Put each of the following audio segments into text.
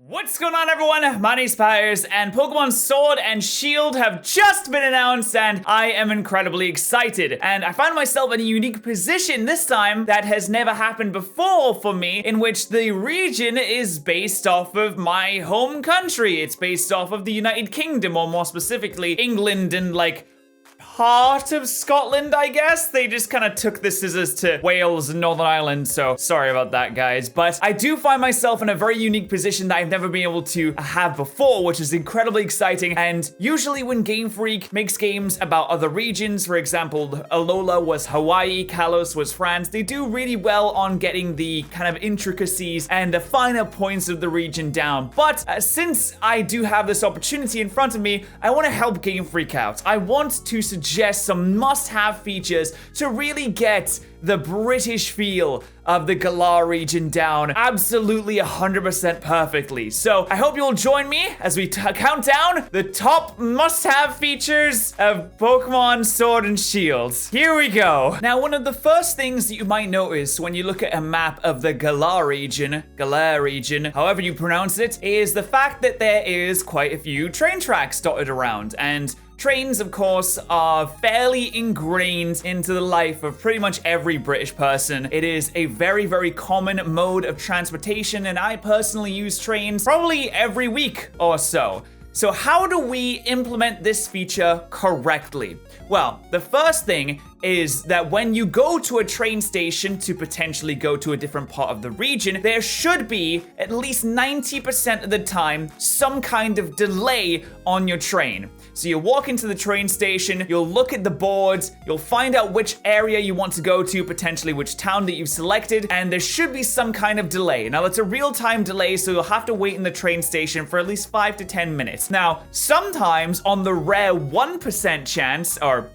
What's going on, everyone? My name's Pyres, and Pokemon Sword and Shield have just been announced, and I am incredibly excited. And I find myself in a unique position this time that has never happened before for me, in which the region is based off of my home country. It's based off of the United Kingdom, or more specifically, England and, like, part of Scotland, I guess. They just kind of took the scissors to Wales and Northern Ireland, so sorry about that, guys. But I do find myself in a very unique position that I've never been able to have before, which is incredibly exciting. And usually when Game Freak makes games about other regions, for example, Alola was Hawaii, Kalos was France, they do really well on getting the kind of intricacies and the finer points of the region down. But since I do have this opportunity in front of me, I want to help Game Freak out. I want to suggest some must-have features to really get the British feel of the Galar region down absolutely 100% perfectly. So I hope you'll join me as we count down the top must-have features of Pokemon Sword and Shield. Here we go. Now, one of the first things that you might notice when you look at a map of the Galar region, however you pronounce it, is the fact that there is quite a few train tracks dotted around. And trains, of course, are fairly ingrained into the life of pretty much every British person. It is a very, very common mode of transportation, and I personally use trains probably every week or so. So how do we implement this feature correctly? Well, the first thing is that when you go to a train station to potentially go to a different part of the region, there should be, at least 90% of the time, some kind of delay on your train. So you walk into the train station, you'll look at the boards, you'll find out which area you want to go to, potentially which town that you've selected, and there should be some kind of delay. Now, it's a real-time delay, so you'll have to wait in the train station for at least 5 to 10 minutes. Now, sometimes on the rare 1% chance, or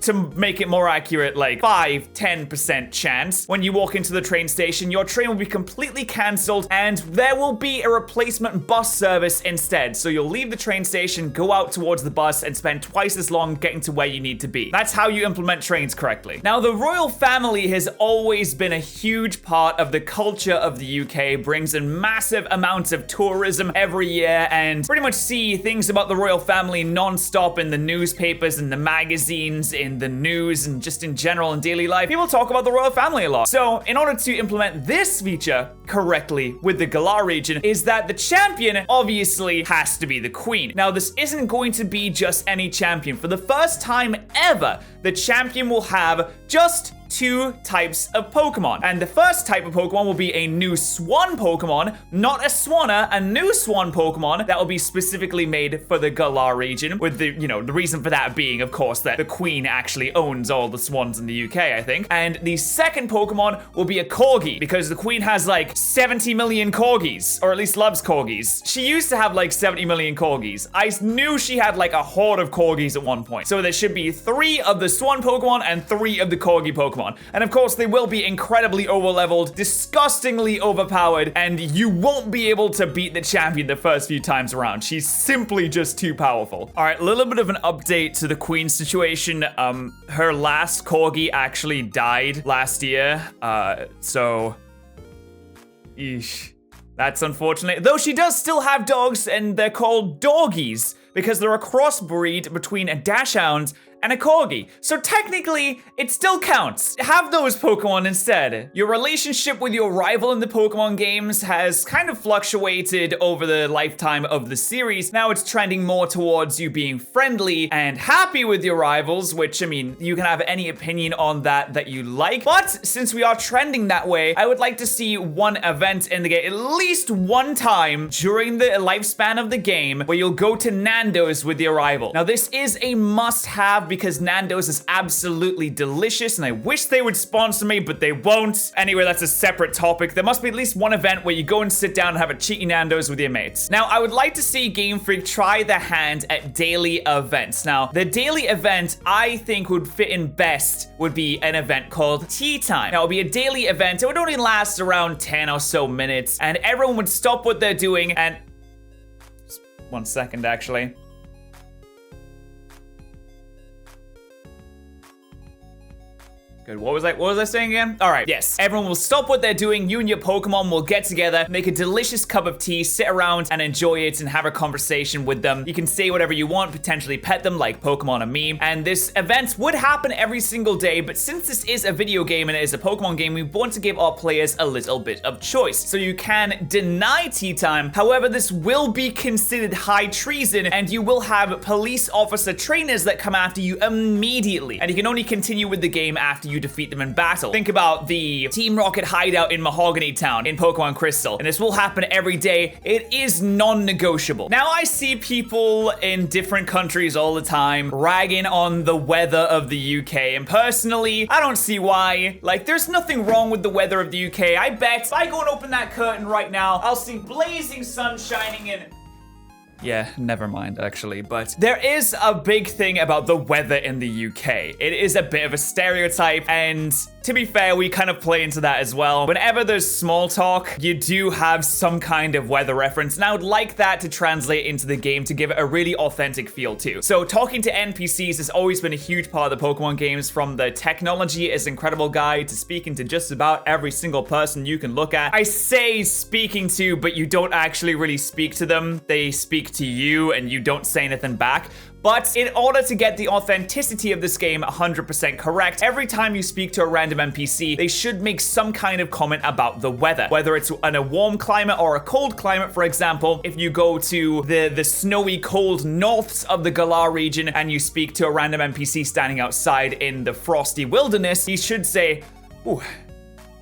to make it more accurate, like 5-10% chance, when you walk into the train station, your train will be completely cancelled and there will be a replacement bus service instead. So you'll leave the train station, go out towards the bus, and spend twice as long getting to where you need to be. That's how you implement trains correctly. Now, the royal family has always been a huge part of the culture of the UK, brings in massive amounts of tourism every year, and pretty much see things about the royal family non-stop in the newspapers and the magazines, in the news, and just in general in daily life. People talk about the royal family a lot. So in order to implement this feature correctly with the Galar region is that the champion obviously has to be the queen. Now, this isn't going to be just any champion. For the first time ever, the champion will have just 2 types of Pokemon. And the first type of Pokemon will be a new Swan Pokemon, not a Swanna, a new Swan Pokemon that will be specifically made for the Galar region, with the, the reason for that being, of course, that the Queen actually owns all the swans in the UK, I think. And the second Pokemon will be a Corgi, because the Queen has like 70 million Corgis, or at least loves Corgis. She used to have like 70 million Corgis. I knew she had like a horde of Corgis at one point. So there should be 3 of the Swan Pokemon and 3 of the Corgi Pokemon. And of course, they will be incredibly overleveled, disgustingly overpowered, and you won't be able to beat the champion the first few times around. She's simply just too powerful. All right, a little bit of an update to the Queen situation. Her last Corgi actually died last year, so eesh. That's unfortunate. Though she does still have dogs, and they're called Dorgies, because they're a crossbreed between a Dachshund and a Corgi. So technically, it still counts. Have those Pokemon instead. Your relationship with your rival in the Pokemon games has kind of fluctuated over the lifetime of the series. Now it's trending more towards you being friendly and happy with your rivals, which, I mean, you can have any opinion on that you like. But since we are trending that way, I would like to see one event in the game, at least one time during the lifespan of the game, where you'll go to Nando's with your rival. Now, this is a must-have because Nando's is absolutely delicious, and I wish they would sponsor me, but they won't. Anyway, that's a separate topic. There must be at least one event where you go and sit down and have a cheeky Nando's with your mates. Now, I would like to see Game Freak try their hand at daily events. Now, the daily event I think would fit in best would be an event called Tea Time. Now, it would be a daily event. It would only last around 10 or so minutes, and everyone would stop what they're doing and... Just 1 second, actually. Good. What was I saying again? All right. Yes. Everyone will stop what they're doing. You and your Pokemon will get together, make a delicious cup of tea, sit around and enjoy it and have a conversation with them. You can say whatever you want, potentially pet them like Pokemon and me. And this event would happen every single day, but since this is a video game and it is a Pokemon game, we want to give our players a little bit of choice. So you can deny tea time. However, this will be considered high treason and you will have police officer trainers that come after you immediately. And you can only continue with the game after you defeat them in battle. Think about the Team Rocket hideout in Mahogany Town in Pokemon Crystal, and this will happen every day. It is non-negotiable. Now, I see people in different countries all the time ragging on the weather of the UK, and personally, I don't see why. Like, there's nothing wrong with the weather of the UK. I bet if I go and open that curtain right now, I'll see blazing sun shining in. Yeah, never mind, actually. But there is a big thing about the weather in the UK. It is a bit of a stereotype, and to be fair, we kind of play into that as well. Whenever there's small talk, you do have some kind of weather reference, and I would like that to translate into the game to give it a really authentic feel too. So talking to NPCs has always been a huge part of the Pokemon games, from the technology is incredible guide to speaking to just about every single person you can look at. I say speaking to, but you don't actually really speak to them. They speak to you and you don't say anything back. But in order to get the authenticity of this game 100% correct, every time you speak to a random NPC, they should make some kind of comment about the weather. Whether it's in a warm climate or a cold climate, for example, if you go to the snowy, cold norths of the Galar region and you speak to a random NPC standing outside in the frosty wilderness, he should say, ooh,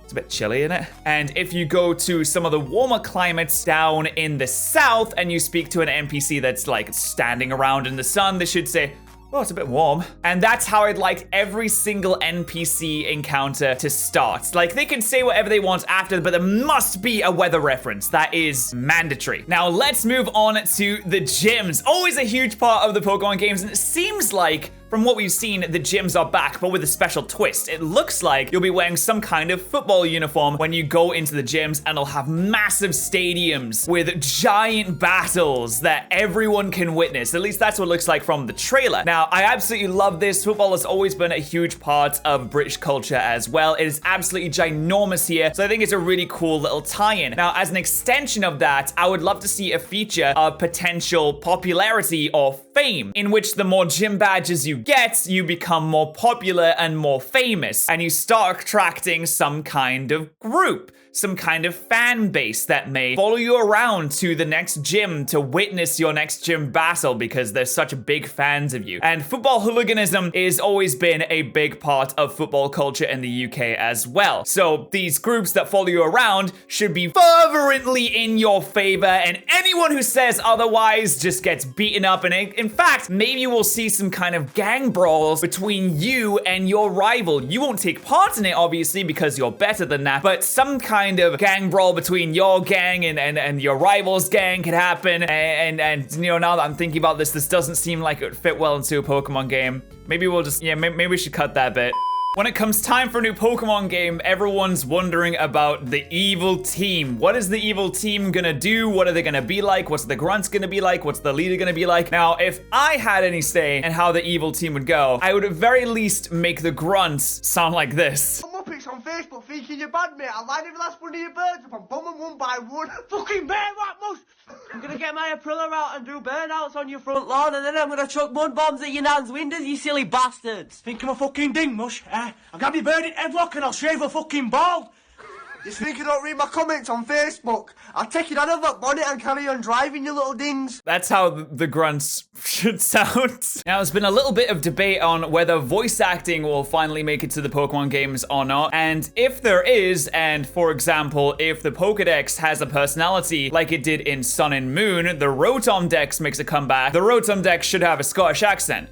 it's a bit chilly, isn't it? And if you go to some of the warmer climates down in the south and you speak to an NPC that's like standing around in the sun, they should say, oh, it's a bit warm. And that's how I'd like every single NPC encounter to start. Like, they can say whatever they want after, but there must be a weather reference. That is mandatory. Now, let's move on to the gyms. Always a huge part of the Pokemon games, and it seems like from what we've seen, the gyms are back, but with a special twist. It looks like you'll be wearing some kind of football uniform when you go into the gyms, and they'll have massive stadiums with giant battles that everyone can witness. At least that's what it looks like from the trailer. Now, I absolutely love this. Football has always been a huge part of British culture as well. It is absolutely ginormous here, so I think it's a really cool little tie-in. Now, as an extension of that, I would love to see a feature of potential popularity or fame, in which the more gym badges you get, you become more popular and more famous, and you start attracting some kind of group, some kind of fan base that may follow you around to the next gym to witness your next gym battle because they're such big fans of you. And football hooliganism has always been a big part of football culture in the UK as well. So these groups that follow you around should be fervently in your favor, and anyone who says otherwise just gets beaten up. And in fact, maybe we'll see some kind of gang brawls between you and your rival. You won't take part in it, obviously, because you're better than that, but some kind of gang brawl between your gang and your rival's gang could happen. And you know, now that I'm thinking about this, this doesn't seem like it would fit well into a Pokemon game. Maybe we'll just, yeah, maybe we should cut that bit. When it comes time for a new Pokemon game, everyone's wondering about the evil team. What is the evil team gonna do? What are they gonna be like? What's the grunts gonna be like? What's the leader gonna be like? Now, if I had any say in how the evil team would go, I would at very least make the grunts sound like this. I'm up, it's on Facebook thinking you're bad, mate. I'll line every last one of your birds up and bomb them one by one. Fucking bear rat mus! I'm gonna get my Aprilla out and do burnouts on your front lawn, and then I'm gonna chuck mud bombs at your nan's windows, you silly bastards. Think I'm a fucking ding mush, eh? I'll grab your bird in headlock and I'll shave a fucking bald. You think you don't read my comments on Facebook? I'll take you out of that bonnet and carry on driving, you little dings. That's how the grunts should sound. Now, there's been a little bit of debate on whether voice acting will finally make it to the Pokemon games or not. And if there is, and for example, if the Pokedex has a personality like it did in Sun and Moon, the Rotom Dex makes a comeback. The Rotom Dex should have a Scottish accent.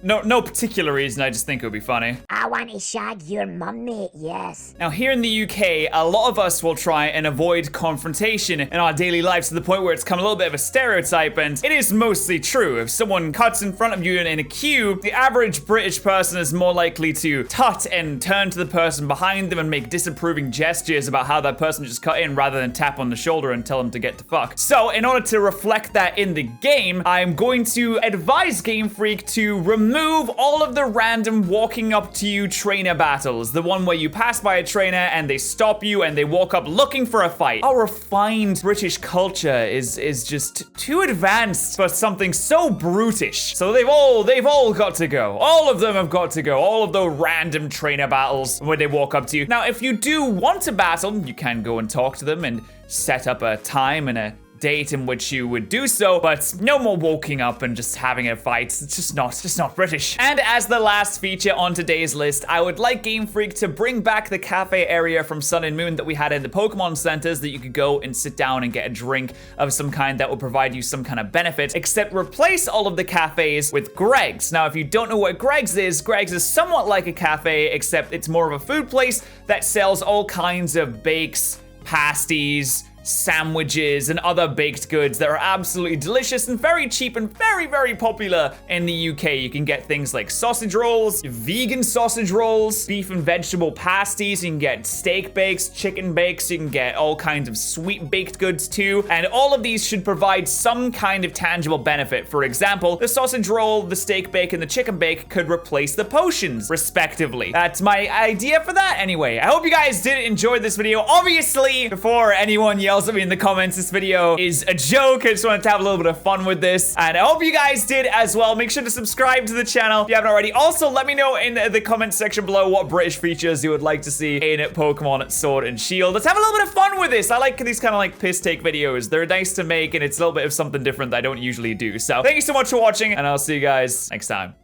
No particular reason, I just think it would be funny. I want to shag your mum, mate, yes. Now, here in the UK, a lot of us will try and avoid confrontation in our daily lives to the point where it's become a little bit of a stereotype, and it is mostly true. If someone cuts in front of you in a queue, the average British person is more likely to tut and turn to the person behind them and make disapproving gestures about how that person just cut in rather than tap on the shoulder and tell them to get the fuck. So, in order to reflect that in the game, I'm going to advise Game Freak to remember remove all of the random walking up to you trainer battles. The one where you pass by a trainer and they stop you and they walk up looking for a fight. Our refined British culture is just too advanced for something so brutish. So they've all got to go. All of them have got to go. All of the random trainer battles where they walk up to you. Now, if you do want to battle, you can go and talk to them and set up a time and a date in which you would do so, but no more walking up and just having a fight. It's just not British. And as the last feature on today's list, I would like Game Freak to bring back the cafe area from Sun and Moon that we had in the Pokemon centers that you could go and sit down and get a drink of some kind that will provide you some kind of benefit, except replace all of the cafes with Greg's. Now, if you don't know what Greg's is somewhat like a cafe, except it's more of a food place that sells all kinds of bakes, pasties, sandwiches, and other baked goods that are absolutely delicious and very cheap and very, very popular in the UK. You can get things like sausage rolls, vegan sausage rolls, beef and vegetable pasties. You can get steak bakes, chicken bakes. You can get all kinds of sweet baked goods too. And all of these should provide some kind of tangible benefit. For example, the sausage roll, the steak bake, and the chicken bake could replace the potions, respectively. That's my idea for that anyway. I hope you guys did enjoy this video. Obviously, before anyone yells at me in the comments, this video is a joke. I just wanted to have a little bit of fun with this, and I hope you guys did as well. Make sure to subscribe to the channel if you haven't already. Also, let me know in the comments section below what British features you would like to see in Pokemon Sword and Shield. Let's have a little bit of fun with this. I like these kind of like piss take videos. They're nice to make, and it's a little bit of something different that I don't usually do. So thank you so much for watching, and I'll see you guys next time.